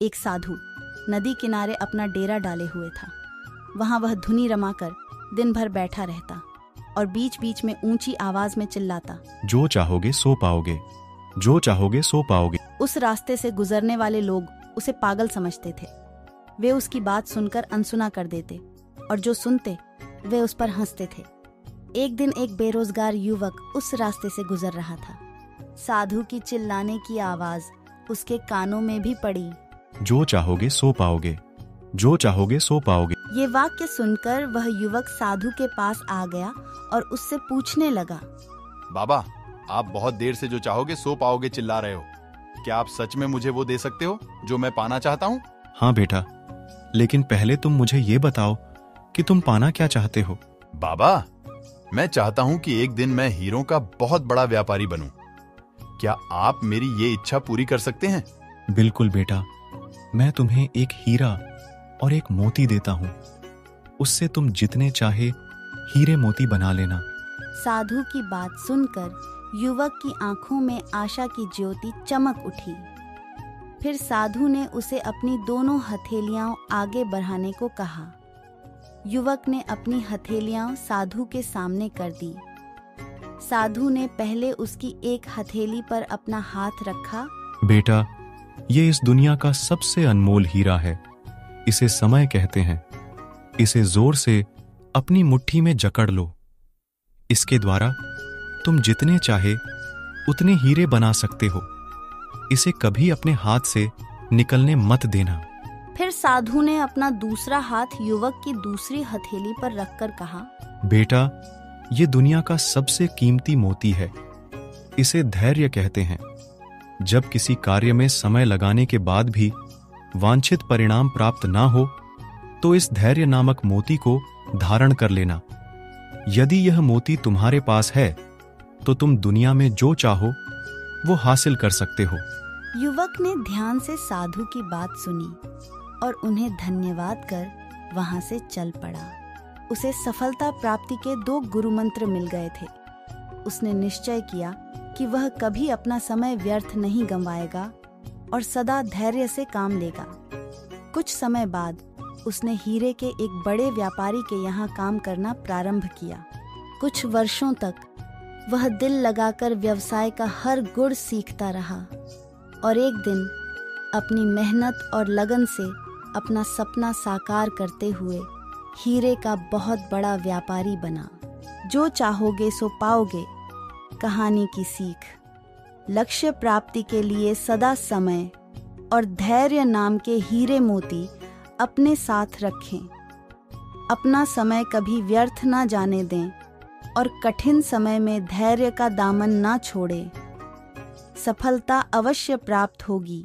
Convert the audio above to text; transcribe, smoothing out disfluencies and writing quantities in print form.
एक साधु नदी किनारे अपना डेरा डाले हुए था। वहां वह धुनी रमाकर दिन भर बैठा रहता और बीच बीच में ऊंची आवाज में चिल्लाता, जो चाहोगे सो पाओगे, जो चाहोगे सो पाओगे। उस रास्ते से गुजरने वाले लोग उसे पागल समझते थे। वे उसकी बात सुनकर अनसुना कर देते और जो सुनते वे उस पर हंसते थे। एक दिन एक बेरोजगार युवक उस रास्ते से गुजर रहा था। साधु की चिल्लाने की आवाज उसके कानों में भी पड़ी। जो चाहोगे सो पाओगे, जो चाहोगे सो पाओगे। ये वाक्य सुनकर वह युवक साधु के पास आ गया और उससे पूछने लगा, बाबा, आप बहुत देर से जो चाहोगे सो पाओगे चिल्ला रहे हो। क्या आप सच में मुझे वो दे सकते हो जो मैं पाना चाहता हूँ? हाँ बेटा, लेकिन पहले तुम मुझे ये बताओ कि तुम पाना क्या चाहते हो। बाबा, मैं चाहता हूँ कि एक दिन मैं हीरों का बहुत बड़ा व्यापारी बनूं। क्या आप मेरी ये इच्छा पूरी कर सकते हैं? बिल्कुल बेटा, मैं तुम्हें एक हीरा और एक मोती देता हूँ। उससे तुम जितने चाहे हीरे मोती बना लेना। साधु की बात सुनकर युवक की आंखों में आशा की ज्योति चमक उठी। फिर साधु ने उसे अपनी दोनों हथेलियां आगे बढ़ाने को कहा। युवक ने अपनी हथेलियां साधु के सामने कर दी। साधु ने पहले उसकी एक हथेली पर अपना हाथ रखा। बेटा, ये इस दुनिया का सबसे अनमोल हीरा है। इसे समय कहते हैं। इसे जोर से अपनी मुट्ठी में जकड़ लो। इसके द्वारा तुम जितने चाहे उतने हीरे बना सकते हो। इसे कभी अपने हाथ से निकलने मत देना। फिर साधु ने अपना दूसरा हाथ युवक की दूसरी हथेली पर रखकर कहा, बेटा, ये दुनिया का सबसे कीमती मोती है। इसे धैर्य कहते हैं। जब किसी कार्य में समय लगाने के बाद भी वांछित परिणाम प्राप्त ना हो, तो इस धैर्य नामक मोती को धारण कर लेना। यदि यह मोती तुम्हारे पास है, तो तुम दुनिया में जो चाहो वो हासिल कर सकते हो। युवक ने ध्यान से साधु की बात सुनी और उन्हें धन्यवाद कर वहां से चल पड़ा। उसे सफलता प्राप्ति के 2 गुरु मंत्र मिल गए थे। उसने निश्चय किया कि वह कभी अपना समय व्यर्थ नहीं गंवाएगा और सदा धैर्य से काम लेगा। कुछ समय बाद उसने हीरे के एक बड़े व्यापारी के यहाँ काम करना प्रारंभ किया। कुछ वर्षों तक वह दिल लगाकर व्यवसाय का हर गुण सीखता रहा और एक दिन अपनी मेहनत और लगन से अपना सपना साकार करते हुए हीरे का बहुत बड़ा व्यापारी बना। जो चाहोगे सो पाओगे कहानी की सीख। लक्ष्य प्राप्ति के लिए सदा समय और धैर्य नाम के हीरे मोती अपने साथ रखें। अपना समय कभी व्यर्थ ना जाने दें और कठिन समय में धैर्य का दामन ना छोड़ें। सफलता अवश्य प्राप्त होगी।